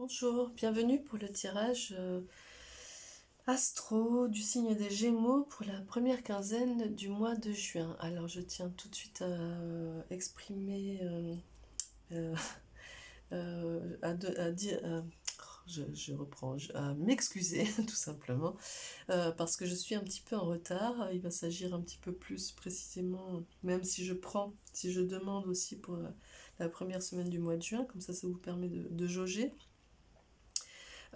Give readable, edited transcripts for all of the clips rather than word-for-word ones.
Bonjour, bienvenue pour le tirage astro du signe des Gémeaux pour la première quinzaine du mois de juin. Alors je tiens tout de suite à exprimer, à dire, je reprends, à m'excuser tout simplement, parce que je suis un petit peu en retard. Il va s'agir un petit peu plus précisément, même si je demande aussi pour la première semaine du mois de juin, comme ça vous permet de jauger.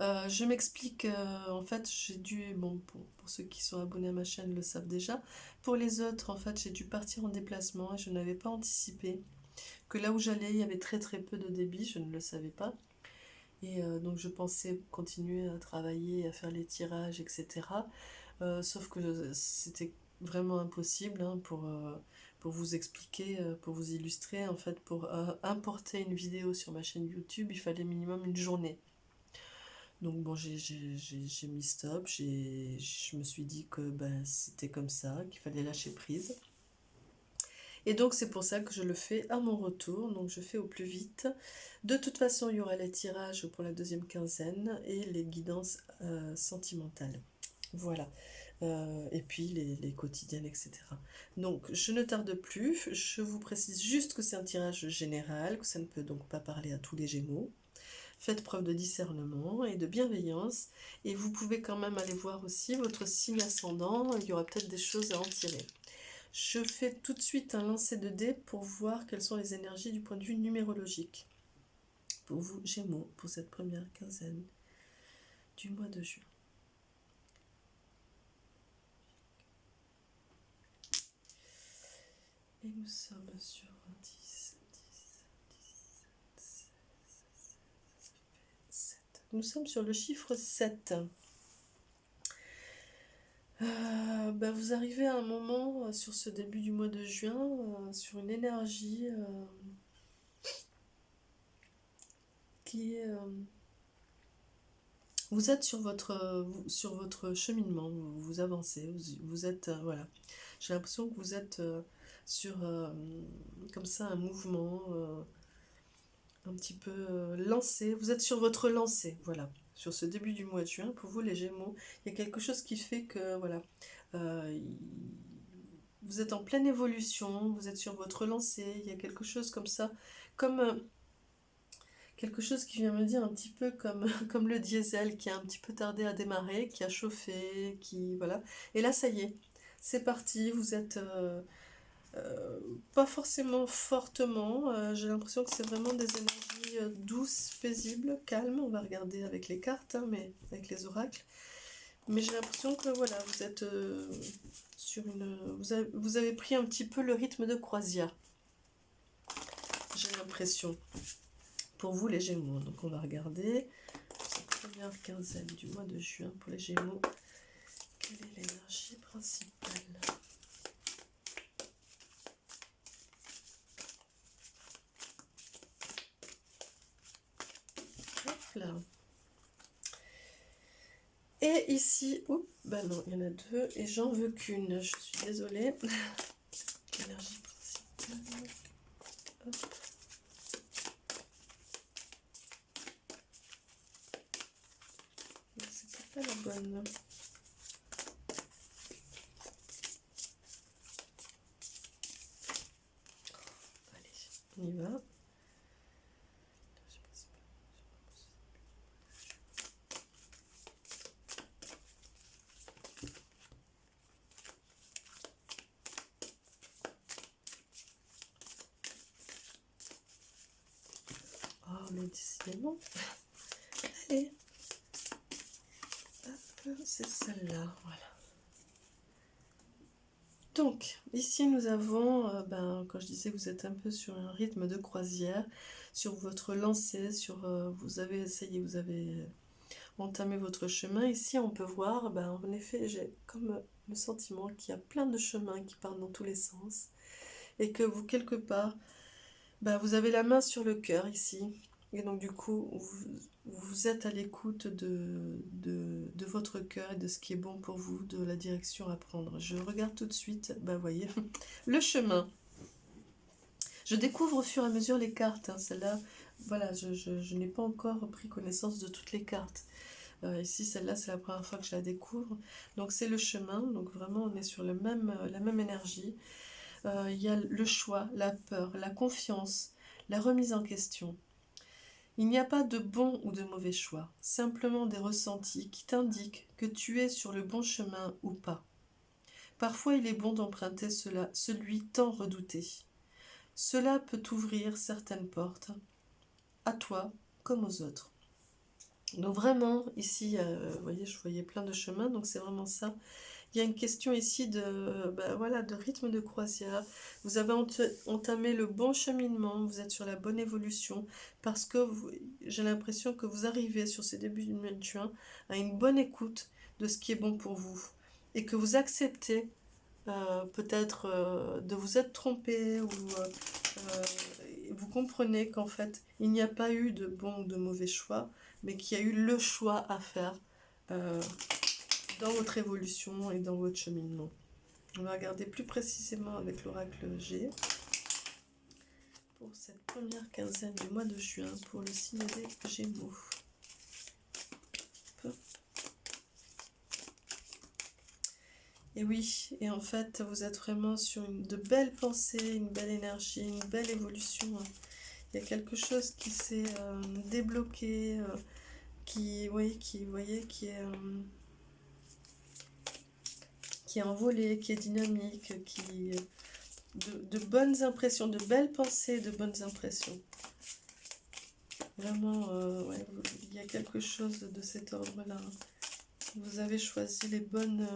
Je m'explique, en fait, j'ai dû, bon, pour ceux qui sont abonnés à ma chaîne le savent déjà, pour les autres, en fait, j'ai dû partir en déplacement et je n'avais pas anticipé que là où j'allais, il y avait très très peu de débit, je ne le savais pas. Et donc je pensais continuer à travailler, à faire les tirages, etc. Sauf que c'était vraiment impossible hein, pour vous expliquer, pour vous illustrer. En fait, pour importer une vidéo sur ma chaîne YouTube, il fallait minimum une journée. Donc bon, j'ai mis stop, je me suis dit que ben, c'était comme ça, qu'il fallait lâcher prise. Et donc c'est pour ça que je le fais à mon retour, donc je fais au plus vite. De toute façon, il y aura les tirages pour la deuxième quinzaine et les guidances sentimentales. Voilà. Et puis les quotidiennes, etc. Donc je ne tarde plus, je vous précise juste que c'est un tirage général, que ça ne peut donc pas parler à tous les Gémeaux. Faites preuve de discernement et de bienveillance. Et vous pouvez quand même aller voir aussi votre signe ascendant. Il y aura peut-être des choses à en tirer. Je fais tout de suite un lancer de dés pour voir quelles sont les énergies du point de vue numérologique. Pour vous, Gémeaux, pour cette première quinzaine du mois de juin. Et nous sommes sur 10, 7. Nous sommes sur le chiffre 7. Ben vous arrivez à un moment sur ce début du mois de juin, sur une énergie qui est... vous êtes sur votre cheminement, vous avancez, vous êtes... voilà. J'ai l'impression que vous êtes sur comme ça un mouvement un petit peu lancé. Vous êtes sur votre lancée, voilà. Sur ce début du mois de juin, pour vous les Gémeaux, il y a quelque chose qui fait que, voilà, vous êtes en pleine évolution, vous êtes sur votre lancée, il y a quelque chose comme ça, comme quelque chose qui vient me dire un petit peu comme le diesel qui a un petit peu tardé à démarrer, qui a chauffé, qui, voilà. Et là, ça y est, c'est parti, vous êtes... pas forcément fortement, j'ai l'impression que c'est vraiment des énergies douces, paisibles, calmes. On va regarder avec les cartes, hein, mais avec les oracles. Mais j'ai l'impression que voilà, vous êtes sur une... Vous avez pris un petit peu le rythme de croisière. J'ai l'impression. Pour vous les Gémeaux. Donc on va regarder cette première quinzaine du mois de juin pour les Gémeaux. Quelle est l'énergie principale ? Là. Et ici, oups, bah non, il y en a deux, et j'en veux qu'une, je suis désolée. L'énergie principale. Hop. C'est pas la bonne. Allez, on y va. Oh, mais décidément. Allez. Hop, c'est celle-là, voilà. Donc, ici nous avons, quand je disais vous êtes un peu sur un rythme de croisière, sur votre lancée, vous avez essayé, vous avez entamé votre chemin. Ici on peut voir, en effet j'ai comme le sentiment qu'il y a plein de chemins qui partent dans tous les sens, et que vous quelque part, vous avez la main sur le cœur ici, et donc du coup vous êtes à l'écoute de votre cœur et de ce qui est bon pour vous, de la direction à prendre. Je regarde tout de suite, voyez, le chemin. Je découvre au fur et à mesure les cartes, hein, celle-là, voilà, je n'ai pas encore pris connaissance de toutes les cartes. Ici, celle-là, c'est la première fois que je la découvre. Donc, c'est le chemin. Donc, vraiment, on est sur la même énergie. Il y a le choix, la peur, la confiance, la remise en question. Il n'y a pas de bon ou de mauvais choix, simplement des ressentis qui t'indiquent que tu es sur le bon chemin ou pas. Parfois, il est bon d'emprunter celui tant redouté. Cela peut t'ouvrir certaines portes, à toi comme aux autres. Donc vraiment, ici, vous voyez, je voyais plein de chemins, donc c'est vraiment ça. Il y a une question ici voilà, de rythme de croisière. Vous avez entamé le bon cheminement, vous êtes sur la bonne évolution, parce que j'ai l'impression que vous arrivez sur ces débuts du mois de juin à une bonne écoute de ce qui est bon pour vous, et que vous acceptez peut-être de vous être trompé, ou vous comprenez qu'en fait, il n'y a pas eu de bon ou de mauvais choix, mais qu'il y a eu le choix à faire euh, dans votre évolution et dans votre cheminement. On va regarder plus précisément avec l'oracle G pour cette première quinzaine du mois de juin pour le signe des Gémeaux. Et oui, et en fait, vous êtes vraiment sur de belles pensées, une belle énergie, une belle évolution. Il y a quelque chose qui s'est débloqué, oui, qui est envolé, qui est dynamique, de bonnes impressions, de belles pensées, de bonnes impressions. Vraiment, ouais, il y a quelque chose de cet ordre-là. Vous avez choisi les bonnes...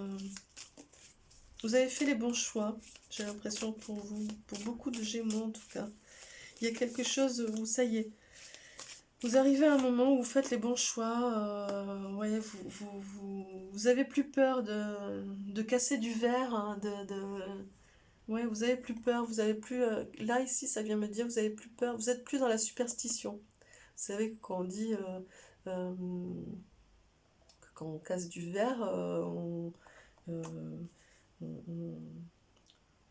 vous avez fait les bons choix, j'ai l'impression pour vous, pour beaucoup de Gémeaux en tout cas. Il y a quelque chose où, ça y est, vous arrivez à un moment où vous faites les bons choix, ouais, vous avez plus peur de casser du verre, hein, ouais, vous avez plus peur, vous avez plus... là, ici, ça vient me dire, vous avez plus peur, vous êtes plus dans la superstition. Vous savez que quand on dit... euh, quand on casse du verre, euh, on,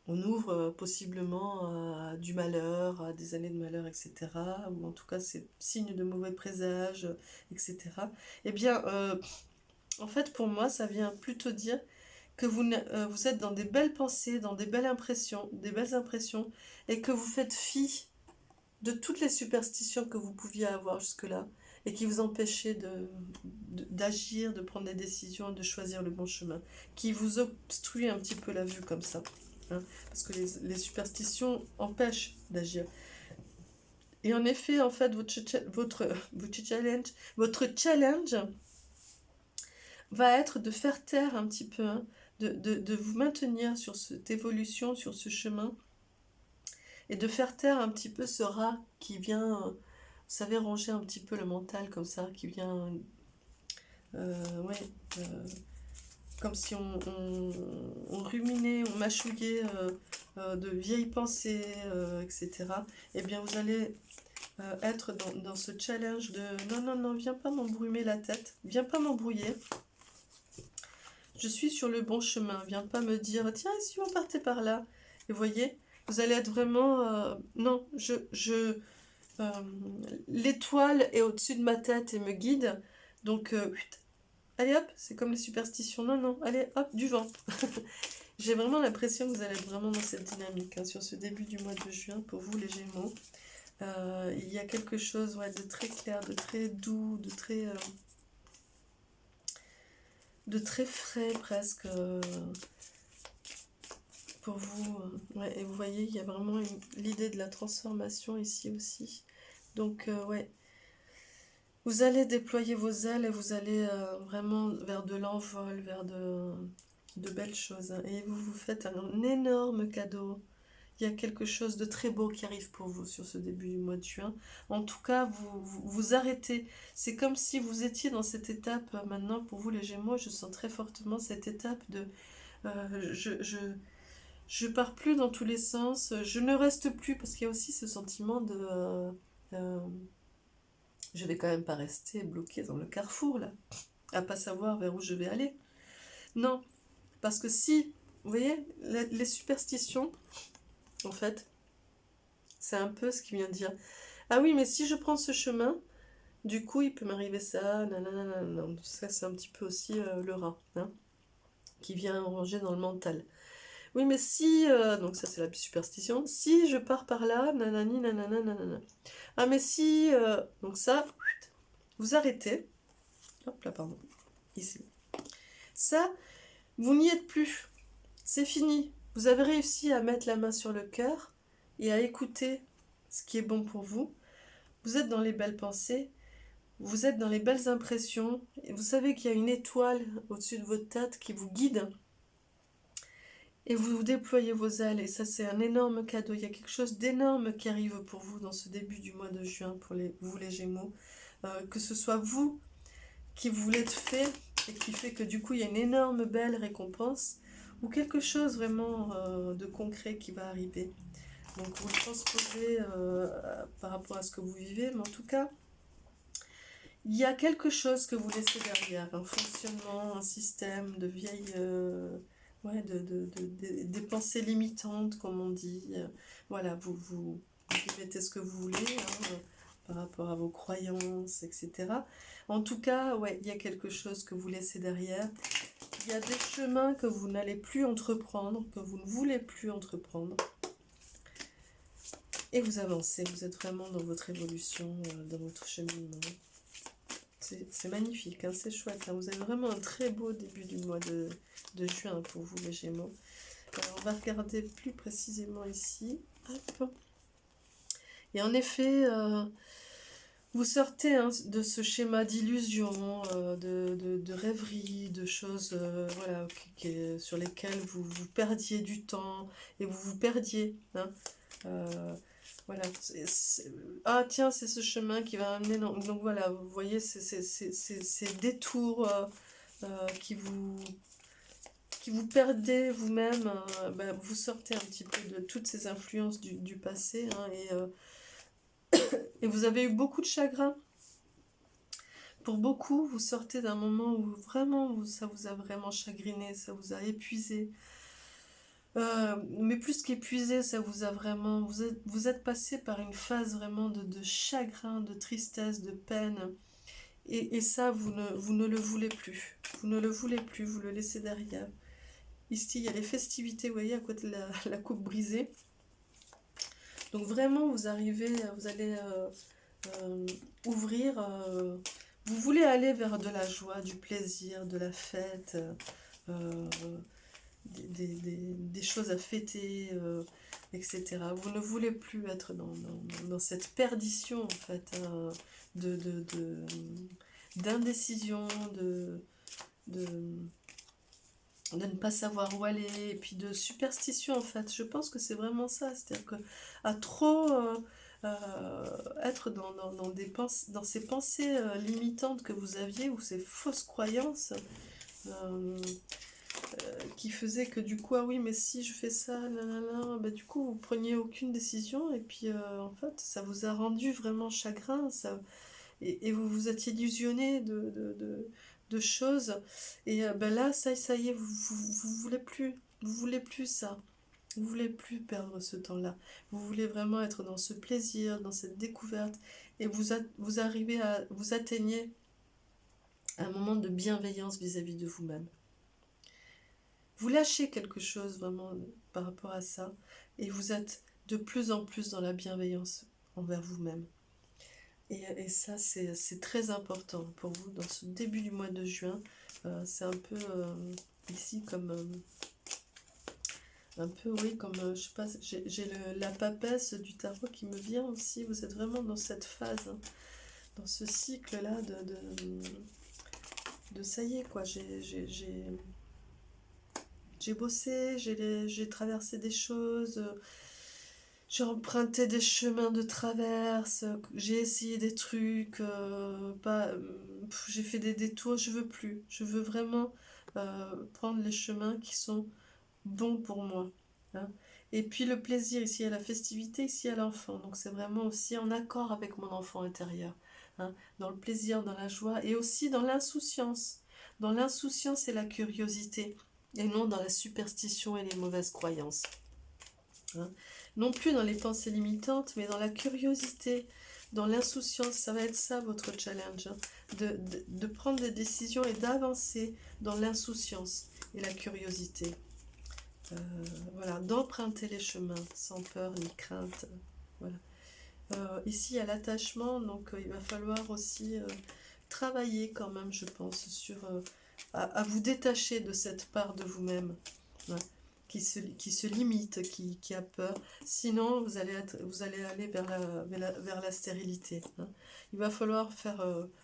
on ouvre possiblement à du malheur, à des années de malheur, etc. Ou en tout cas, c'est signe de mauvais présage, etc. Eh bien, en fait, pour moi, ça vient plutôt dire que vous êtes dans des belles pensées, dans des belles impressions, et que vous faites fi de toutes les superstitions que vous pouviez avoir jusque-là, et qui vous empêchaient d'agir, de prendre des décisions, de choisir le bon chemin, qui vous obstruent un petit peu la vue comme ça. Hein, parce que les superstitions empêchent d'agir. Et en effet, en fait, votre challenge va être de faire taire un petit peu, hein, de vous maintenir sur cette évolution, sur ce chemin, et de faire taire un petit peu ce rat qui vient, vous savez, ronger un petit peu le mental comme ça, qui vient, ouais, comme si on ruminait, on mâchouillait de vieilles pensées, etc. Eh bien, vous allez être dans ce challenge de non, non, non, viens pas m'embrumer la tête, viens pas m'embrouiller. Je suis sur le bon chemin, viens pas me dire tiens, si on partait par là. Et vous voyez, vous allez être vraiment non, l'étoile est au-dessus de ma tête et me guide. Donc allez hop, c'est comme les superstitions. Non, non, allez hop, du vent. J'ai vraiment l'impression que vous allez être vraiment dans cette dynamique, hein, sur ce début du mois de juin pour vous les Gémeaux. Il y a quelque chose, ouais, de très clair, de très doux, de très frais presque pour vous. Ouais, et vous voyez, il y a vraiment l'idée de la transformation ici aussi. Donc ouais, vous allez déployer vos ailes et vous allez vraiment vers de l'envol, vers de belles choses. Hein. Et vous vous faites un énorme cadeau. Il y a quelque chose de très beau qui arrive pour vous sur ce début du mois de juin. En tout cas, vous arrêtez. C'est comme si vous étiez dans cette étape maintenant, pour vous les Gémeaux, je sens très fortement cette étape de... je pars plus dans tous les sens, je ne reste plus, parce qu'il y a aussi ce sentiment de... je vais quand même pas rester bloquée dans le carrefour, là, à pas savoir vers où je vais aller. Non, parce que si, vous voyez, les superstitions, en fait, c'est un peu ce qui vient de dire. Ah oui, mais si je prends ce chemin, du coup, il peut m'arriver ça, nanana, nanana. Ça, c'est un petit peu aussi le rat, hein, qui vient ranger dans le mental. Oui, mais si, donc ça c'est la superstition, si je pars par là, nanani, nanana, nanana. Ah, mais si, donc ça, vous arrêtez. Hop là, pardon, ici. Ça, vous n'y êtes plus. C'est fini. Vous avez réussi à mettre la main sur le cœur et à écouter ce qui est bon pour vous. Vous êtes dans les belles pensées, vous êtes dans les belles impressions, et vous savez qu'il y a une étoile au-dessus de votre tête qui vous guide, et vous déployez vos ailes, et ça c'est un énorme cadeau. Il y a quelque chose d'énorme qui arrive pour vous dans ce début du mois de juin, pour vous les Gémeaux. Que ce soit vous qui vous l'êtes fait, et qui fait que du coup il y a une énorme belle récompense, ou quelque chose vraiment de concret qui va arriver. Donc vous le transposez par rapport à ce que vous vivez, mais en tout cas, il y a quelque chose que vous laissez derrière, un fonctionnement, un système de vieilles, ouais, des pensées limitantes, comme on dit. Voilà, vous mettez ce que vous voulez par rapport à vos croyances, etc. En tout cas, ouais, il y a quelque chose que vous laissez derrière. Il y a des chemins que vous n'allez plus entreprendre, que vous ne voulez plus entreprendre. Et vous avancez, vous êtes vraiment dans votre évolution, dans votre cheminement. C'est magnifique, hein, c'est chouette. Hein. Vous avez vraiment un très beau début du mois de juin pour vous, les Gémeaux. Alors, on va regarder plus précisément ici. Hop. Et en effet, vous sortez de ce schéma d'illusion, de rêverie, de choses voilà, sur lesquelles vous perdiez du temps et vous vous perdiez. Hein. Voilà. Ah tiens, c'est ce chemin qui va amener... Donc voilà, vous voyez, ces détours qui vous perdez vous-même. Vous sortez un petit peu de toutes ces influences du passé. Hein, et vous avez eu beaucoup de chagrin. Pour beaucoup, vous sortez d'un moment où vraiment ça vous a vraiment chagriné, ça vous a épuisé. Mais plus qu'épuisé, ça vous a vraiment... Vous êtes passé par une phase vraiment de chagrin, de tristesse, de peine. Et ça, vous ne le voulez plus. Vous ne le voulez plus, vous le laissez derrière. Ici, il y a les festivités, vous voyez, à côté de la coupe brisée. Donc vraiment, vous allez ouvrir... vous voulez aller vers de la joie, du plaisir, de la fête... des choses à fêter, etc. Vous ne voulez plus être dans cette perdition, en fait, hein, d'indécision, de ne pas savoir où aller, et puis de superstition, en fait. Je pense que c'est vraiment ça, c'est-à-dire que à trop être dans ces pensées limitantes que vous aviez, ou ces fausses croyances, qui faisait que du coup, ah oui, mais si je fais ça, nanana, bah, du coup, vous preniez aucune décision, et puis en fait, ça vous a rendu vraiment chagrin, et vous vous êtes illusionné de choses, et là, ça y est, vous voulez plus ça, vous voulez plus perdre ce temps-là, vous voulez vraiment être dans ce plaisir, dans cette découverte, et vous arrivez vous atteignez un moment de bienveillance vis-à-vis de vous-même. Vous lâchez quelque chose vraiment par rapport à ça, et vous êtes de plus en plus dans la bienveillance envers vous-même. Et ça, c'est très important pour vous dans ce début du mois de juin. C'est un peu ici comme... un peu, oui, comme, je sais pas, j'ai la papesse du tarot qui me vient aussi. Vous êtes vraiment dans cette phase, hein, dans ce cycle-là de ça y est, quoi, j'ai bossé, j'ai traversé des choses, j'ai emprunté des chemins de traverse, j'ai essayé des trucs, j'ai fait des détours, je veux plus. Je veux vraiment prendre les chemins qui sont bons pour moi. Hein. Et puis le plaisir, ici il y a la festivité, ici il y a l'enfant. Donc c'est vraiment aussi en accord avec mon enfant intérieur. Hein. Dans le plaisir, dans la joie, et aussi dans l'insouciance. Dans l'insouciance et la curiosité. Et non dans la superstition et les mauvaises croyances. Hein. Non plus dans les pensées limitantes, mais dans la curiosité, dans l'insouciance. Ça va être ça votre challenge, hein, de prendre des décisions et d'avancer dans l'insouciance et la curiosité. Voilà, d'emprunter les chemins sans peur ni crainte. Voilà. Ici, il y a l'attachement, donc il va falloir aussi travailler quand même, je pense, sur à vous détacher de cette part de vous-même, ouais, qui se limite, qui a peur. Sinon, vous allez aller vers la stérilité, hein. Il va falloir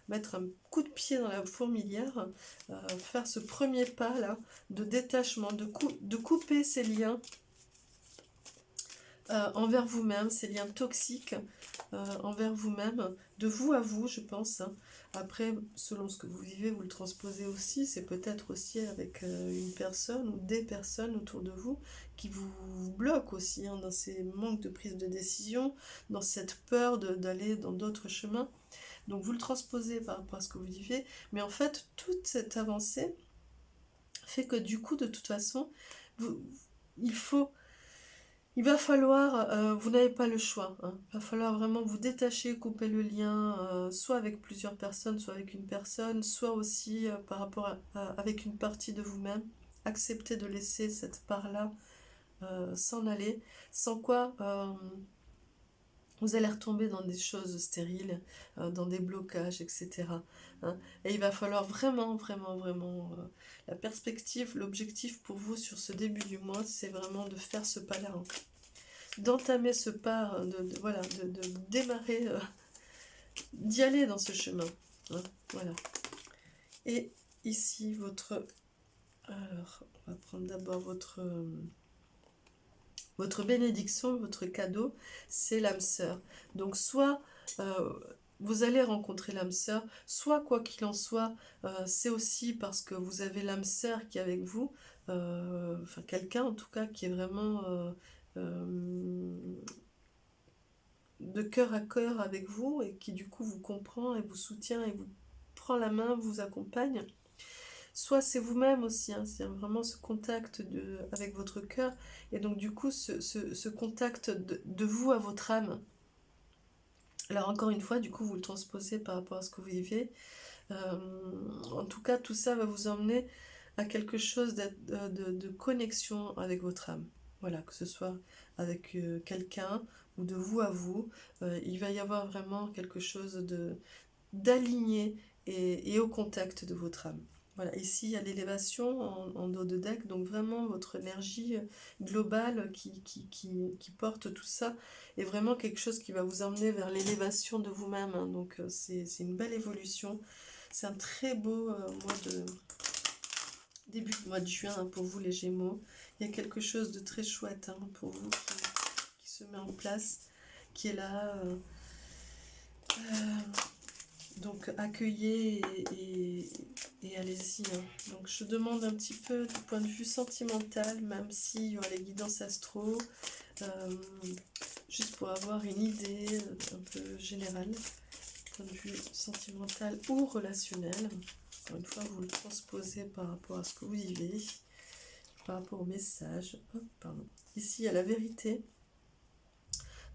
mettre un coup de pied dans la fourmilière, faire ce premier pas là de détachement, de couper ces liens envers vous-même, ces liens toxiques envers vous-même, de vous à vous, je pense, hein. Après, selon ce que vous vivez, vous le transposez aussi, c'est peut-être aussi avec une personne ou des personnes autour de vous qui vous bloquent aussi, hein, dans ces manques de prise de décision, dans cette peur d'aller dans d'autres chemins. Donc vous le transposez par rapport à ce que vous vivez, mais en fait, toute cette avancée fait que du coup, de toute façon, vous, il faut... Il va falloir, vous n'avez pas le choix, hein. Il va falloir vraiment vous détacher, couper le lien, soit avec plusieurs personnes, soit avec une personne, soit aussi par rapport avec une partie de vous-même. Accepter de laisser cette part-là s'en aller, sans quoi vous allez retomber dans des choses stériles, dans des blocages, etc., hein. Et il va falloir vraiment, vraiment, vraiment... la perspective, l'objectif pour vous sur ce début du mois, c'est vraiment de faire ce pas-là, hein, d'entamer ce pas, voilà, de démarrer, d'y aller dans ce chemin, hein, voilà. Et ici, alors, on va prendre d'abord votre bénédiction, votre cadeau, c'est l'âme sœur. Donc, soit vous allez rencontrer l'âme sœur, soit quoi qu'il en soit, c'est aussi parce que vous avez l'âme sœur qui est avec vous, enfin quelqu'un en tout cas qui est vraiment... de cœur à cœur avec vous et qui du coup vous comprend et vous soutient et vous prend la main, vous accompagne. Soit c'est vous-même aussi, hein, c'est vraiment ce contact avec votre cœur et donc du coup ce contact de vous à votre âme. Alors encore une fois, du coup vous le transposez par rapport à ce que vous vivez. En tout cas, tout ça va vous emmener à quelque chose de connexion avec votre âme. Voilà, que ce soit avec quelqu'un ou de vous à vous, il va y avoir vraiment quelque chose d'aligné et au contact de votre âme. Voilà, ici il y a l'élévation en dos de deck, donc vraiment votre énergie globale qui porte tout ça est vraiment quelque chose qui va vous emmener vers l'élévation de vous-même, hein. Donc c'est une belle évolution. C'est un très beau début de mois de juin, hein, pour vous les Gémeaux. Il y a quelque chose de très chouette, hein, pour vous qui se met en place, qui est là. Donc accueillez et allez-y, hein. Donc je demande un petit peu du point de vue sentimental, même s'il y aura les guidances astro, juste pour avoir une idée un peu générale, point de vue sentimental ou relationnel. Encore une fois, vous le transposez par rapport à ce que vous vivez, par rapport au message. Hop, pardon. Ici, il y a la vérité.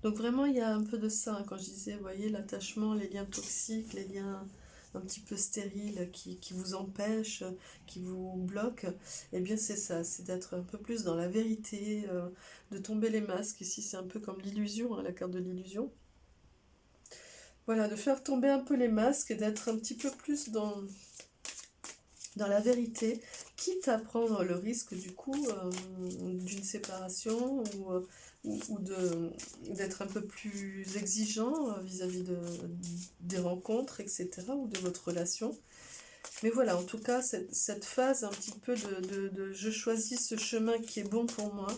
Donc vraiment, il y a un peu de ça, hein, quand je disais, vous voyez, l'attachement, les liens toxiques, les liens un petit peu stériles qui vous empêchent, qui vous bloquent. Eh bien, c'est ça, c'est d'être un peu plus dans la vérité, de tomber les masques. Ici, c'est un peu comme l'illusion, hein, la carte de l'illusion. Voilà, de faire tomber un peu les masques et d'être un petit peu plus dans la vérité, quitte à prendre le risque du coup d'une séparation ou d'être un peu plus exigeant vis-à-vis des rencontres, etc., ou de votre relation. Mais voilà, en tout cas, cette phase un petit peu de je choisis ce chemin qui est bon pour moi,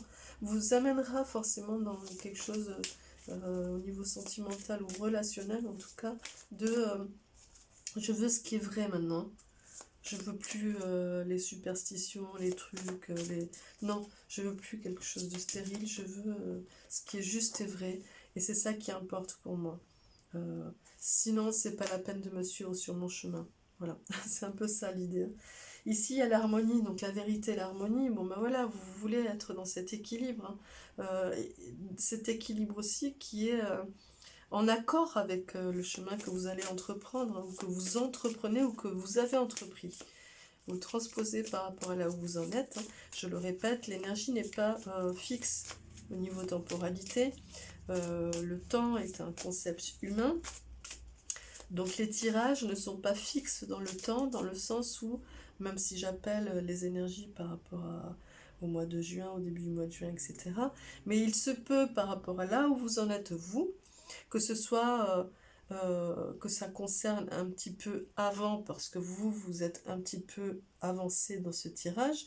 vous amènera forcément dans quelque chose au niveau sentimental ou relationnel, en tout cas, je veux ce qui est vrai maintenant. Je veux plus les superstitions, les trucs, Non, je veux plus quelque chose de stérile, je veux ce qui est juste et vrai. Et c'est ça qui importe pour moi. Sinon, c'est pas la peine de me suivre sur mon chemin. Voilà, c'est un peu ça l'idée. Ici, il y a l'harmonie, donc la vérité et l'harmonie. Bon, ben voilà, vous voulez être dans cet équilibre, hein. Cet équilibre aussi qui est... en accord avec le chemin que vous allez entreprendre, hein, ou que vous entreprenez ou que vous avez entrepris. Vous transposez par rapport à là où vous en êtes. Hein. Je le répète, l'énergie n'est pas fixe au niveau temporalité. Le temps est un concept humain. Donc les tirages ne sont pas fixes dans le temps, dans le sens où, même si j'appelle les énergies par rapport au mois de juin, au début du mois de juin, etc., mais il se peut par rapport à là où vous en êtes vous, que ce soit que ça concerne un petit peu avant, parce que vous êtes un petit peu avancé dans ce tirage,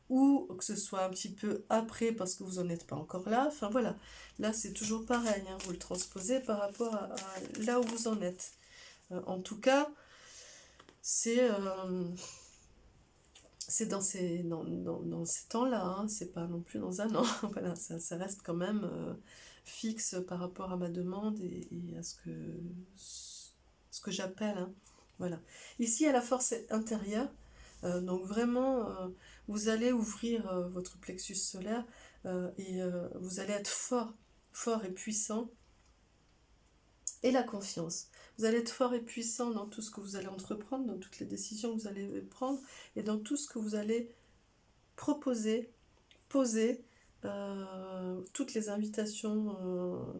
ou que ce soit un petit peu après parce que vous n'en êtes pas encore là. Enfin voilà, là c'est toujours pareil, hein, vous le transposez par rapport à là où vous en êtes. En tout cas, c'est dans ces temps-là, hein, c'est pas non plus dans un an. Voilà, ça reste quand même fixe par rapport à ma demande et à ce que j'appelle. Hein. Voilà. Ici, à la force intérieure, donc vraiment, vous allez ouvrir votre plexus solaire et vous allez être fort et puissant. Et la confiance. Vous allez être fort et puissant dans tout ce que vous allez entreprendre, dans toutes les décisions que vous allez prendre et dans tout ce que vous allez proposer, poser, toutes les invitations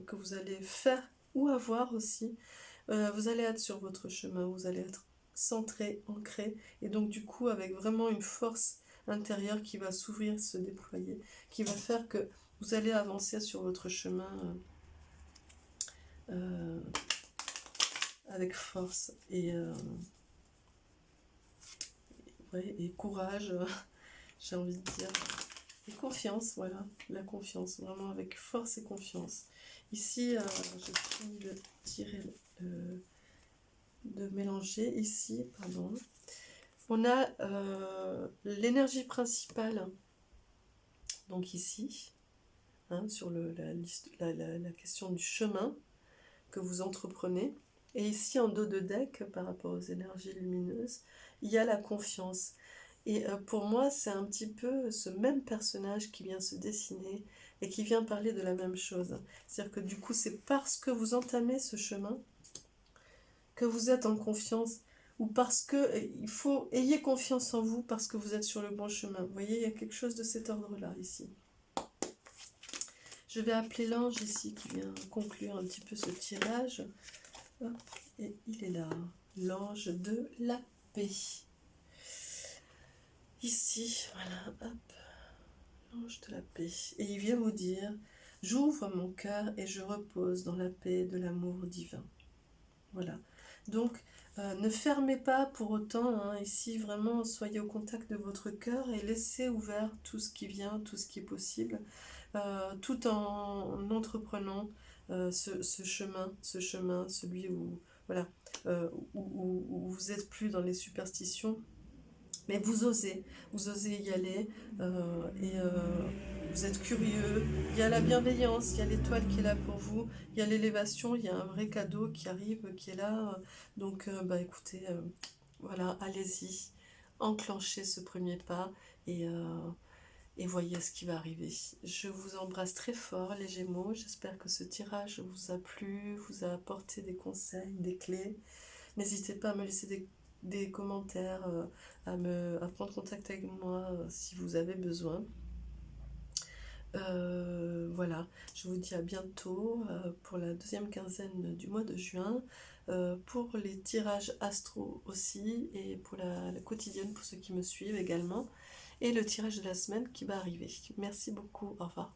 que vous allez faire ou avoir aussi. Vous allez être sur votre chemin, vous allez être centré, ancré et donc du coup avec vraiment une force intérieure qui va s'ouvrir, se déployer, qui va faire que vous allez avancer sur votre chemin avec force ouais, et courage, j'ai envie de dire, et confiance, voilà, la confiance, vraiment avec force et confiance. Ici, je finis de tirer, de mélanger, ici, pardon, on a l'énergie principale, donc ici, hein, sur la question du chemin que vous entreprenez. Et ici, en dos de deck, par rapport aux énergies lumineuses, il y a la confiance. Et pour moi, c'est un petit peu ce même personnage qui vient se dessiner et qui vient parler de la même chose. C'est-à-dire que du coup, c'est parce que vous entamez ce chemin que vous êtes en confiance ou parce que il faut ayez confiance en vous parce que vous êtes sur le bon chemin. Vous voyez, il y a quelque chose de cet ordre-là ici. Je vais appeler l'ange ici qui vient conclure un petit peu ce tirage. Hop, et il est là, l'ange de la paix. Ici, voilà, hop, l'ange de la paix. Et il vient vous dire, j'ouvre mon cœur et je repose dans la paix de l'amour divin. Voilà. Donc, ne fermez pas pour autant, hein, ici, vraiment, soyez au contact de votre cœur et laissez ouvert tout ce qui vient, tout ce qui est possible, tout en entreprenant ce chemin, celui où, voilà, où vous n'êtes plus dans les superstitions, mais vous osez y aller, et vous êtes curieux, il y a la bienveillance, il y a l'étoile qui est là pour vous, il y a l'élévation, il y a un vrai cadeau qui arrive, qui est là, donc bah écoutez, voilà, allez-y, enclenchez ce premier pas, et voyez ce qui va arriver. Je vous embrasse très fort les Gémeaux, j'espère que ce tirage vous a plu, vous a apporté des conseils, des clés. N'hésitez pas à me laisser des commentaires, à prendre contact avec moi si vous avez besoin. Voilà, je vous dis à bientôt pour la deuxième quinzaine du mois de juin, pour les tirages astro aussi, et pour la quotidienne pour ceux qui me suivent également, et le tirage de la semaine qui va arriver. Merci beaucoup, au revoir.